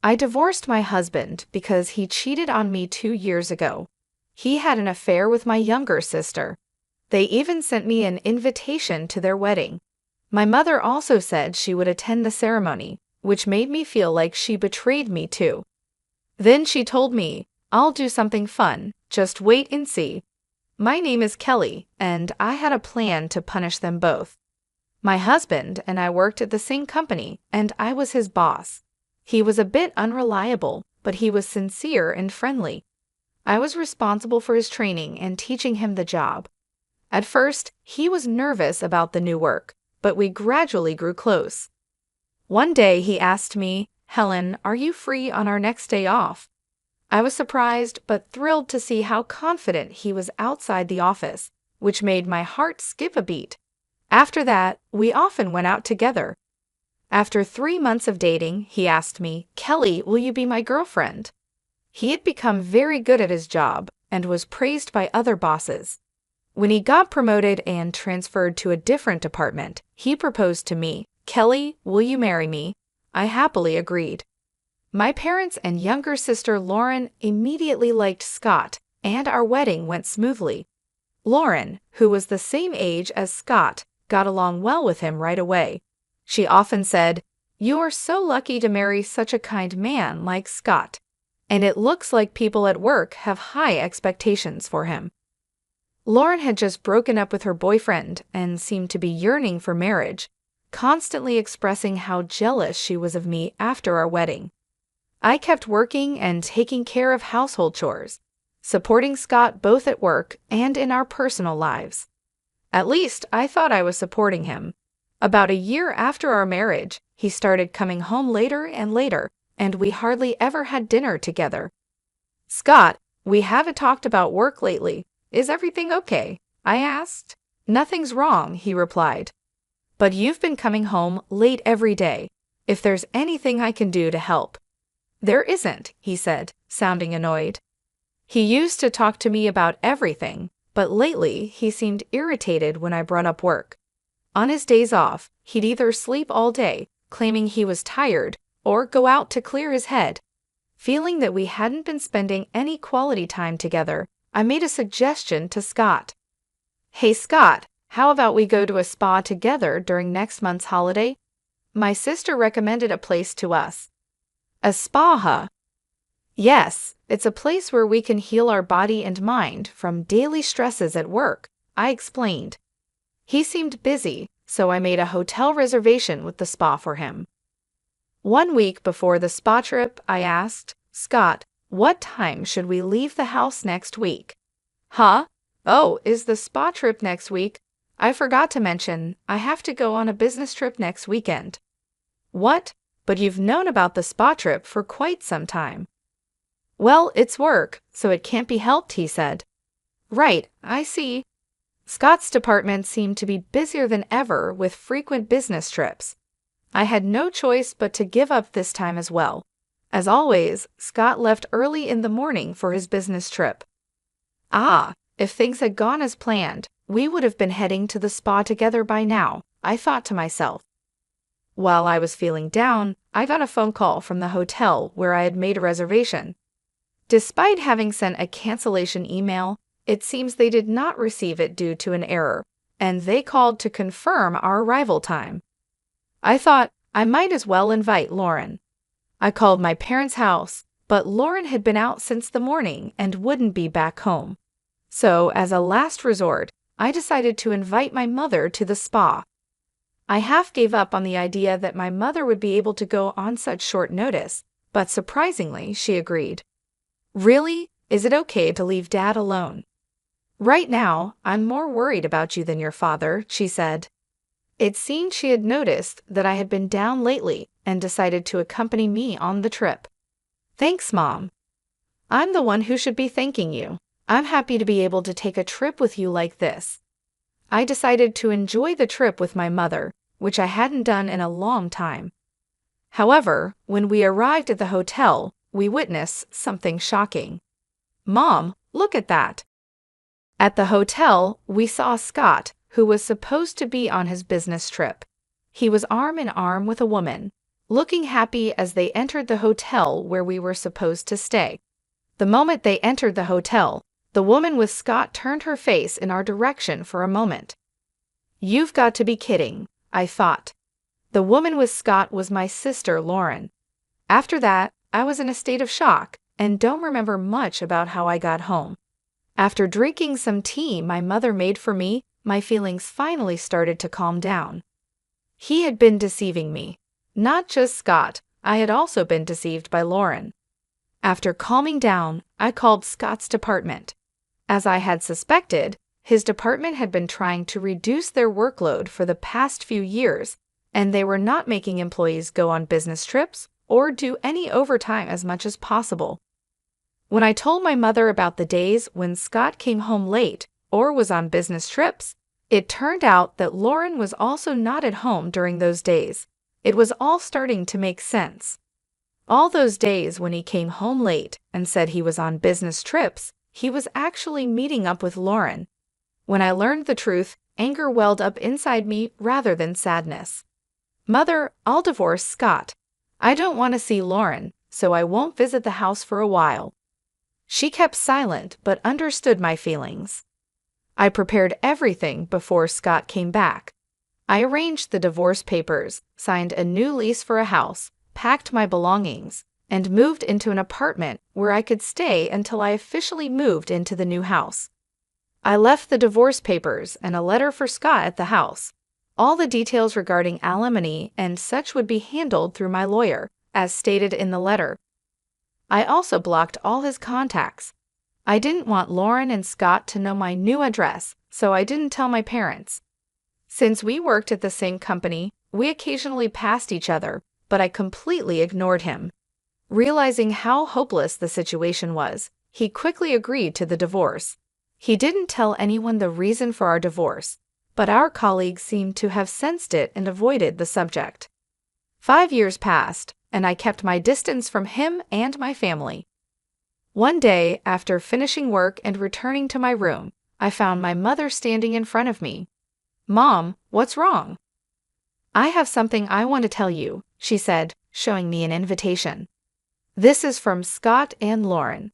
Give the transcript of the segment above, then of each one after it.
I divorced my husband because he cheated on me 2 years ago. He had an affair with my younger sister. They even sent me an invitation to their wedding. My mother also said she would attend the ceremony, which made me feel like she betrayed me too. Then she told me, "I'll do something fun, just wait and see." My name is Kelly, and I had a plan to punish them both. My husband and I worked at the same company, and I was his boss. He was a bit unreliable, but he was sincere and friendly. I was responsible for his training and teaching him the job. At first, he was nervous about the new work, but we gradually grew close. One day he asked me, "Helen, are you free on our next day off?" I was surprised but thrilled to see how confident he was outside the office, which made my heart skip a beat. After that, we often went out together. After 3 months of dating, he asked me, "Kelly, will you be my girlfriend?" He had become very good at his job and was praised by other bosses. When he got promoted and transferred to a different department, he proposed to me, "Kelly, will you marry me?" I happily agreed. My parents and younger sister Lauren immediately liked Scott, and our wedding went smoothly. Lauren, who was the same age as Scott, got along well with him right away. She often said, "You are so lucky to marry such a kind man like Scott." And it looks like people at work have high expectations for him. Lauren had just broken up with her boyfriend and seemed to be yearning for marriage, constantly expressing how jealous she was of me after our wedding. I kept working and taking care of household chores, supporting Scott both at work and in our personal lives. At least I thought I was supporting him. About a year after our marriage, he started coming home later and later, and we hardly ever had dinner together. "Scott, we haven't talked about work lately. Is everything okay?" I asked. "Nothing's wrong," he replied. "But you've been coming home late every day. If there's anything I can do to help." "There isn't," he said, sounding annoyed. He used to talk to me about everything, but lately he seemed irritated when I brought up work. On his days off, he'd either sleep all day, claiming he was tired, or go out to clear his head. Feeling that we hadn't been spending any quality time together, I made a suggestion to Scott. "Hey Scott, how about we go to a spa together during next month's holiday? My sister recommended a place to us." "A spa, huh?" "Yes, it's a place where we can heal our body and mind from daily stresses at work," I explained. He seemed busy, so I made a hotel reservation with the spa for him. 1 week before the spa trip, I asked, "Scott, what time should we leave the house next week?" "Huh? Oh, is the spa trip next week? I forgot to mention, I have to go on a business trip next weekend." "What? But you've known about the spa trip for quite some time." "Well, it's work, so it can't be helped," he said. "Right, I see." Scott's department seemed to be busier than ever with frequent business trips. I had no choice but to give up this time as well. As always, Scott left early in the morning for his business trip. If things had gone as planned, we would have been heading to the spa together by now, I thought to myself. While I was feeling down, I got a phone call from the hotel where I had made a reservation. Despite having sent a cancellation email, it seems they did not receive it due to an error, and they called to confirm our arrival time. I thought I might as well invite Lauren. I called my parents' house, but Lauren had been out since the morning and wouldn't be back home. So, as a last resort, I decided to invite my mother to the spa. I half gave up on the idea that my mother would be able to go on such short notice, but surprisingly, she agreed. "Really? Is it okay to leave Dad alone?" "Right now, I'm more worried about you than your father," she said. It seemed she had noticed that I had been down lately and decided to accompany me on the trip. "Thanks, Mom. I'm the one who should be thanking you. I'm happy to be able to take a trip with you like this." I decided to enjoy the trip with my mother, which I hadn't done in a long time. However, when we arrived at the hotel, we witnessed something shocking. "Mom, look at that." At the hotel, we saw Scott, who was supposed to be on his business trip. He was arm in arm with a woman. looking happy as they entered the hotel where we were supposed to stay. The moment they entered the hotel, the woman with Scott turned her face in our direction for a moment. "You've got to be kidding," I thought. The woman with Scott was my sister, Lauren. After that, I was in a state of shock and don't remember much about how I got home. After drinking some tea my mother made for me, my feelings finally started to calm down. He had been deceiving me. Not just Scott, I had also been deceived by Lauren. After calming down, I called Scott's department. As I had suspected, his department had been trying to reduce their workload for the past few years, and they were not making employees go on business trips or do any overtime as much as possible. When I told my mother about the days when Scott came home late or was on business trips, it turned out that Lauren was also not at home during those days. It was all starting to make sense. All those days when he came home late and said he was on business trips, he was actually meeting up with Lauren. When I learned the truth, anger welled up inside me rather than sadness. "Mother, I'll divorce Scott. I don't want to see Lauren, so I won't visit the house for a while." She kept silent but understood my feelings. I prepared everything before Scott came back. I arranged the divorce papers, signed a new lease for a house, packed my belongings, and moved into an apartment where I could stay until I officially moved into the new house. I left the divorce papers and a letter for Scott at the house. All the details regarding alimony and such would be handled through my lawyer, as stated in the letter. I also blocked all his contacts. I didn't want Lauren and Scott to know my new address, so I didn't tell my parents. Since we worked at the same company, we occasionally passed each other, but I completely ignored him. Realizing how hopeless the situation was, he quickly agreed to the divorce. He didn't tell anyone the reason for our divorce, but our colleagues seemed to have sensed it and avoided the subject. 5 years passed, and I kept my distance from him and my family. One day, after finishing work and returning to my room, I found my mother standing in front of me. "Mom, what's wrong?" "I have something I want to tell you," she said, showing me an invitation. "This is from Scott and Lauren."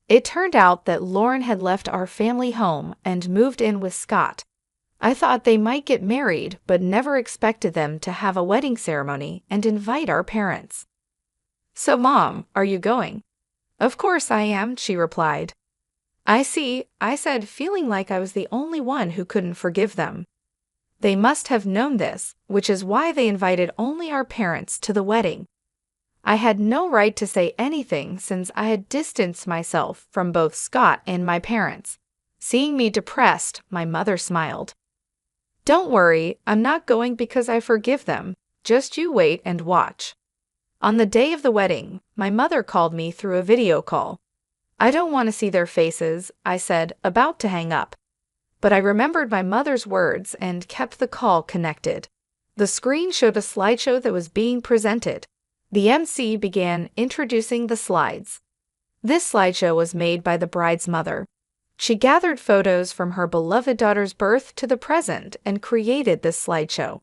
It turned out that Lauren had left our family home and moved in with Scott. I thought they might get married, but never expected them to have a wedding ceremony and invite our parents. "So, Mom, are you going?" "Of course I am," she replied. "I see," I said, feeling like I was the only one who couldn't forgive them. They must have known this, which is why they invited only our parents to the wedding. I had no right to say anything since I had distanced myself from both Scott and my parents. Seeing me depressed, my mother smiled. "Don't worry, I'm not going because I forgive them. Just you wait and watch." On the day of the wedding, my mother called me through a video call. "I don't want to see their faces," I said, about to hang up. But I remembered my mother's words and kept the call connected. The screen showed a slideshow that was being presented. The MC began introducing the slides. This slideshow was made by the bride's mother. She gathered photos from her beloved daughter's birth to the present and created this slideshow.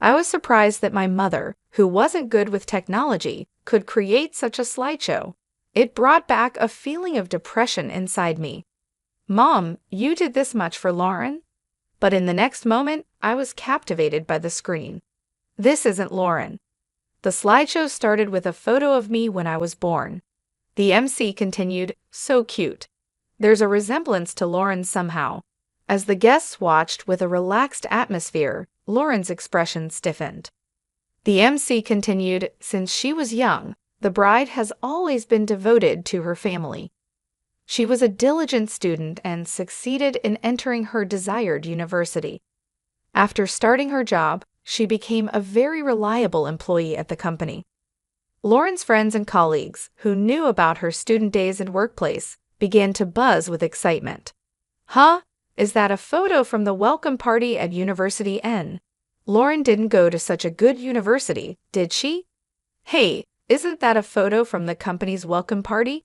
I was surprised that my mother, who wasn't good with technology, could create such a slideshow. It brought back a feeling of depression inside me. "Mom, you did this much for Lauren?" But in the next moment, I was captivated by the screen. This isn't Lauren. The slideshow started with a photo of me when I was born. The MC continued, "So cute." There's a resemblance to Lauren somehow. As the guests watched with a relaxed atmosphere, Lauren's expression stiffened. The MC continued, "Since she was young, the bride has always been devoted to her family. She was a diligent student and succeeded in entering her desired university. After starting her job, she became a very reliable employee at the company." Lauren's friends and colleagues, who knew about her student days and workplace, began to buzz with excitement. "Huh? Is that a photo from the welcome party at University N? Lauren didn't go to such a good university, did she? Hey, isn't that a photo from the company's welcome party?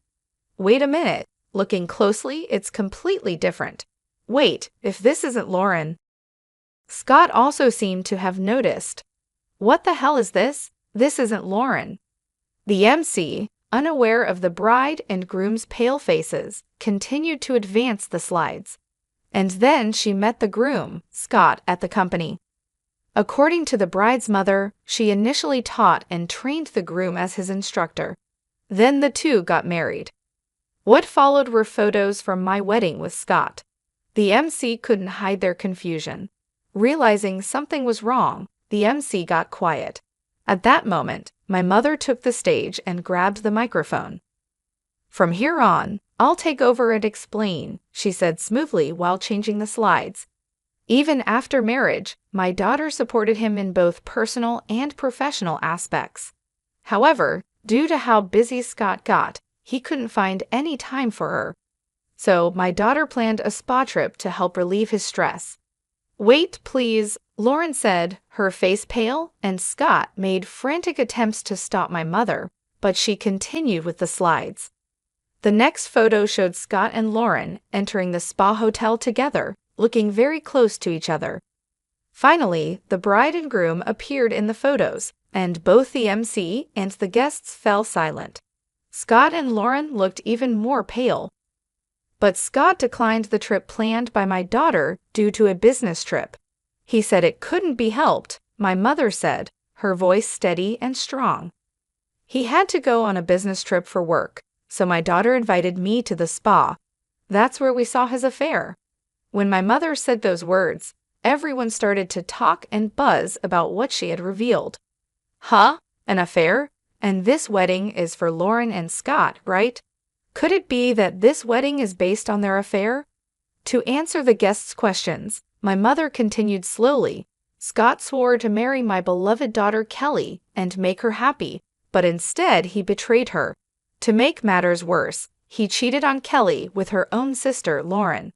Wait a minute. Looking closely, it's completely different. Wait, if this isn't Lauren." Scott also seemed to have noticed. "What the hell is this? This isn't Lauren." The MC, unaware of the bride and groom's pale faces, continued to advance the slides. And then she met the groom, Scott, at the company. According to the bride's mother, she initially taught and trained the groom as his instructor. Then the two got married. What followed were photos from my wedding with Scott. The MC couldn't hide their confusion. Realizing something was wrong, the MC got quiet. At that moment, my mother took the stage and grabbed the microphone. "From here on, I'll take over and explain," she said smoothly while changing the slides. Even after marriage, my daughter supported him in both personal and professional aspects. However, due to how busy Scott got, he couldn't find any time for her. So my daughter planned a spa trip to help relieve his stress. "Wait, please," Lauren said, her face pale, and Scott made frantic attempts to stop my mother, but she continued with the slides. The next photo showed Scott and Lauren entering the spa hotel together, looking very close to each other. Finally, the bride and groom appeared in the photos, and both the MC and the guests fell silent. Scott and Lauren looked even more pale. But Scott declined the trip planned by my daughter due to a business trip. He said it couldn't be helped, my mother said, her voice steady and strong. He had to go on a business trip for work, so my daughter invited me to the spa. That's where we saw his affair. When my mother said those words, everyone started to talk and buzz about what she had revealed. "Huh? An affair? And this wedding is for Lauren and Scott, right? Could it be that this wedding is based on their affair?" To answer the guests' questions, my mother continued slowly. "Scott swore to marry my beloved daughter Kelly and make her happy, but instead he betrayed her. To make matters worse, he cheated on Kelly with her own sister, Lauren."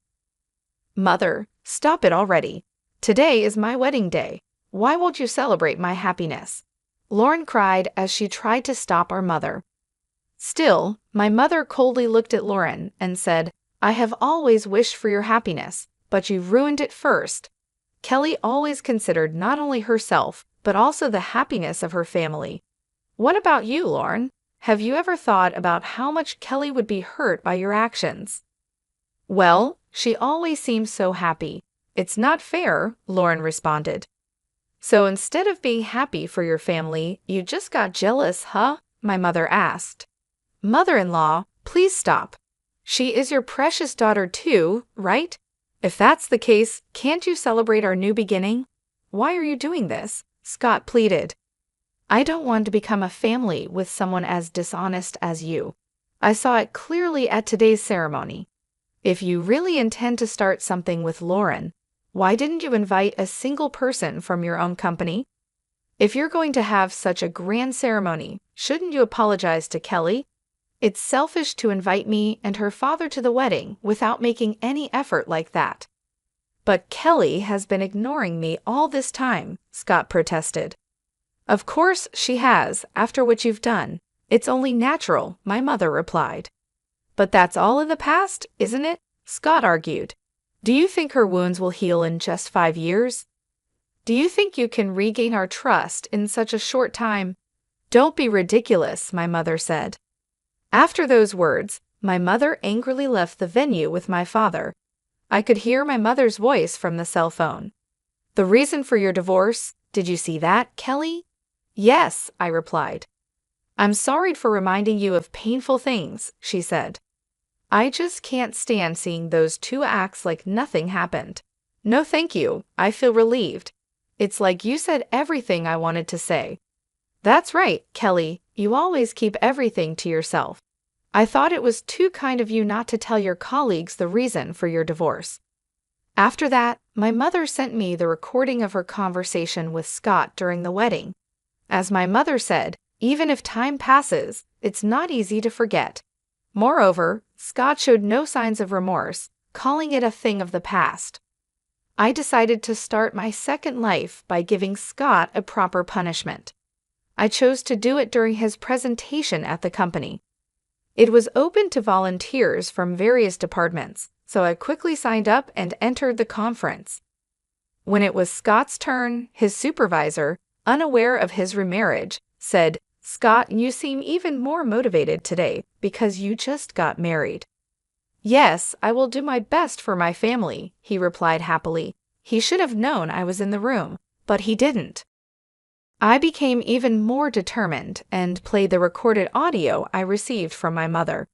"Mother, stop it already. Today is my wedding day. Why won't you celebrate my happiness?" Lauren cried as she tried to stop our mother. Still, my mother coldly looked at Lauren and said, "I have always wished for your happiness, but you've ruined it first." Kelly always considered not only herself, but also the happiness of her family. What about you, Lauren? Have you ever thought about how much Kelly would be hurt by your actions? "Well, she always seems so happy. It's not fair," Lauren responded. "So instead of being happy for your family, you just got jealous, huh?" my mother asked. "Mother-in-law, please stop. She is your precious daughter too, right? If that's the case, can't you celebrate our new beginning? Why are you doing this?" Scott pleaded. "I don't want to become a family with someone as dishonest as you. I saw it clearly at today's ceremony. If you really intend to start something with Lauren, why didn't you invite a single person from your own company? If you're going to have such a grand ceremony, shouldn't you apologize to Kelly? It's selfish to invite me and her father to the wedding without making any effort like that." "But Kelly has been ignoring me all this time," Scott protested. "Of course she has, after what you've done. It's only natural," my mother replied. "But that's all in the past, isn't it?" Scott argued. "Do you think her wounds will heal in just 5 years? Do you think you can regain our trust in such a short time?" "Don't be ridiculous," my mother said. After those words, my mother angrily left the venue with my father. I could hear my mother's voice from the cell phone. "The reason for your divorce? Did you see that, Kelly?" "Yes," I replied. "I'm sorry for reminding you of painful things," she said. "I just can't stand seeing those two acts like nothing happened. No thank you, I feel relieved. It's like you said everything I wanted to say." "That's right, Kelly, you always keep everything to yourself. I thought it was too kind of you not to tell your colleagues the reason for your divorce." After that, my mother sent me the recording of her conversation with Scott during the wedding. As my mother said, even if time passes, it's not easy to forget. Moreover, Scott showed no signs of remorse, calling it a thing of the past. I decided to start my second life by giving Scott a proper punishment. I chose to do it during his presentation at the company. It was open to volunteers from various departments, so I quickly signed up and entered the conference. When it was Scott's turn, his supervisor, unaware of his remarriage, said, "Scott, you seem even more motivated today because you just got married." "Yes, I will do my best for my family," he replied happily. He should have known I was in the room, but he didn't. I became even more determined and played the recorded audio I received from my mother.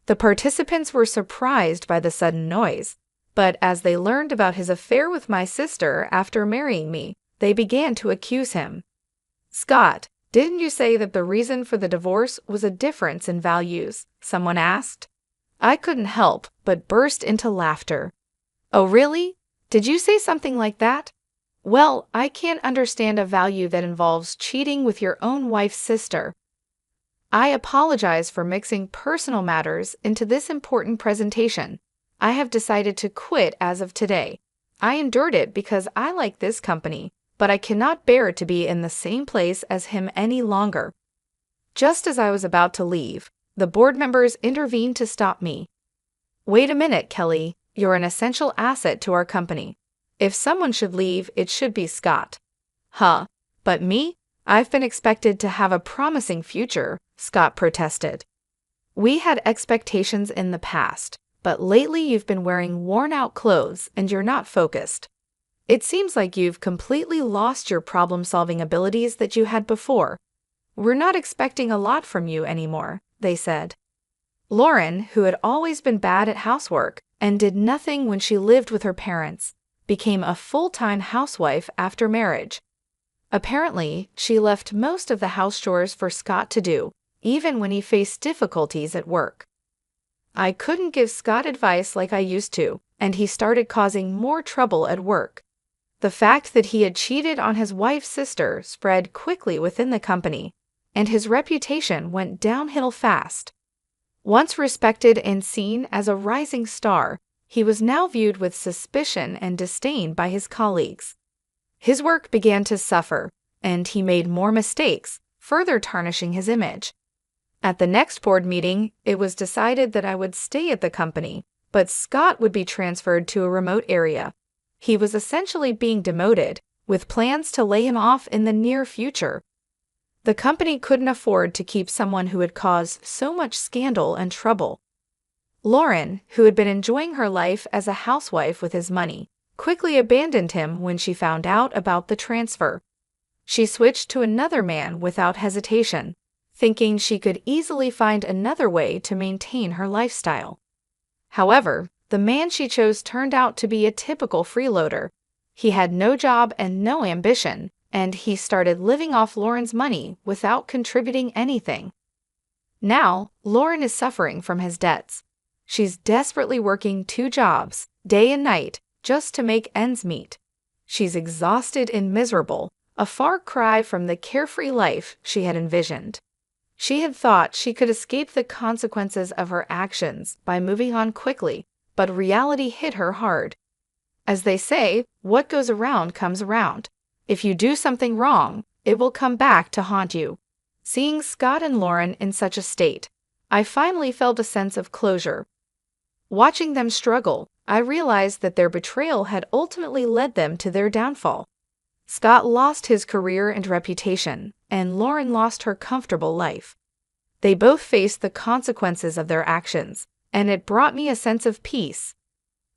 The participants were surprised by the sudden noise, but as they learned about his affair with my sister after marrying me, they began to accuse him. "Scott, didn't you say that the reason for the divorce was a difference in values?" someone asked. I couldn't help but burst into laughter. "Oh, really? Did you say something like that? Well, I can't understand a value that involves cheating with your own wife's sister." I apologize for mixing personal matters into this important presentation. I have decided to quit as of today. I endured it because I like this company, but I cannot bear to be in the same place as him any longer. Just as I was about to leave, the board members intervened to stop me. "Wait a minute, Kelly. You're an essential asset to our company. If someone should leave, it should be Scott." "Huh? But me? I've been expected to have a promising future," Scott protested. "We had expectations in the past, but lately you've been wearing worn-out clothes and you're not focused. It seems like you've completely lost your problem-solving abilities that you had before. We're not expecting a lot from you anymore," they said. Lauren, who had always been bad at housework and did nothing when she lived with her parents, became a full-time housewife after marriage. Apparently, she left most of the house chores for Scott to do, even when he faced difficulties at work. I couldn't give Scott advice like I used to, and he started causing more trouble at work. The fact that he had cheated on his wife's sister spread quickly within the company, and his reputation went downhill fast. Once respected and seen as a rising star, he was now viewed with suspicion and disdain by his colleagues. His work began to suffer, and he made more mistakes, further tarnishing his image. At the next board meeting, it was decided that I would stay at the company, but Scott would be transferred to a remote area. He was essentially being demoted, with plans to lay him off in the near future. The company couldn't afford to keep someone who had caused so much scandal and trouble. Lauren, who had been enjoying her life as a housewife with his money, quickly abandoned him when she found out about the transfer. She switched to another man without hesitation, thinking she could easily find another way to maintain her lifestyle. However, the man she chose turned out to be a typical freeloader. He had no job and no ambition, and he started living off Lauren's money without contributing anything. Now, Lauren is suffering from his debts. She's desperately working 2 jobs, day and night, just to make ends meet. She's exhausted and miserable, a far cry from the carefree life she had envisioned. She had thought she could escape the consequences of her actions by moving on quickly, but reality hit her hard. As they say, what goes around comes around. If you do something wrong, it will come back to haunt you. Seeing Scott and Lauren in such a state, I finally felt a sense of closure. Watching them struggle, I realized that their betrayal had ultimately led them to their downfall. Scott lost his career and reputation, and Lauren lost her comfortable life. They both faced the consequences of their actions, and it brought me a sense of peace.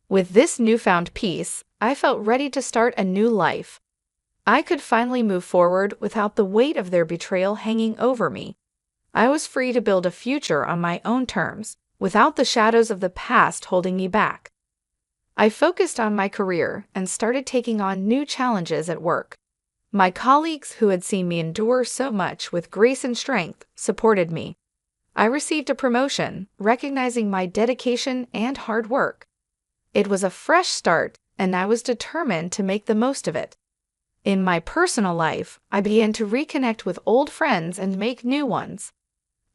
With this newfound peace, I felt ready to start a new life. I could finally move forward without the weight of their betrayal hanging over me. I was free to build a future on my own terms, without the shadows of the past holding me back. I focused on my career and started taking on new challenges at work. My colleagues, who had seen me endure so much with grace and strength, supported me. I received a promotion, recognizing my dedication and hard work. It was a fresh start, and I was determined to make the most of it. In my personal life, I began to reconnect with old friends and make new ones.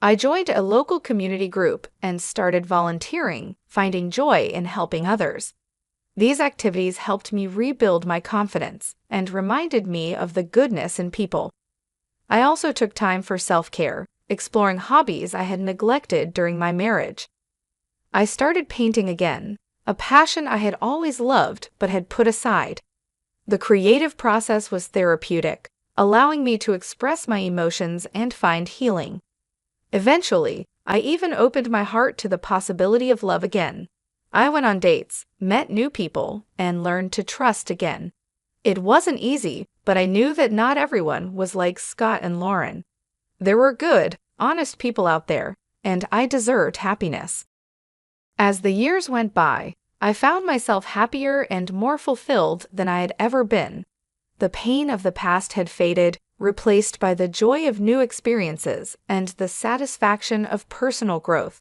I joined a local community group and started volunteering, finding joy in helping others. These activities helped me rebuild my confidence and reminded me of the goodness in people. I also took time for self-care, exploring hobbies I had neglected during my marriage. I started painting again, a passion I had always loved but had put aside. The creative process was therapeutic, allowing me to express my emotions and find healing. Eventually, I even opened my heart to the possibility of love again. I went on dates, met new people, and learned to trust again. It wasn't easy, but I knew that not everyone was like Scott and Lauren. There were good, honest people out there, and I deserved happiness. As the years went by, I found myself happier and more fulfilled than I had ever been. The pain of the past had faded, replaced by the joy of new experiences and the satisfaction of personal growth.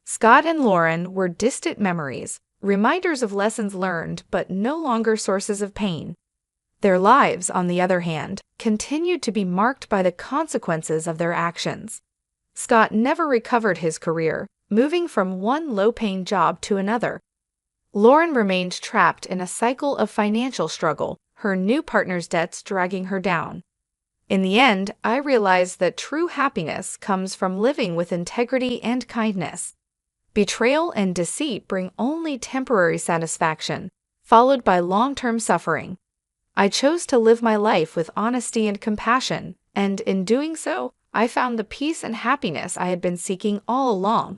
Scott and Lauren were distant memories, reminders of lessons learned but no longer sources of pain. Their lives, on the other hand, continued to be marked by the consequences of their actions. Scott never recovered his career, moving from one low-paying job to another. Lauren remained trapped in a cycle of financial struggle, her new partner's debts dragging her down. In the end, I realized that true happiness comes from living with integrity and kindness. Betrayal and deceit bring only temporary satisfaction, followed by long-term suffering. I chose to live my life with honesty and compassion, and in doing so, I found the peace and happiness I had been seeking all along.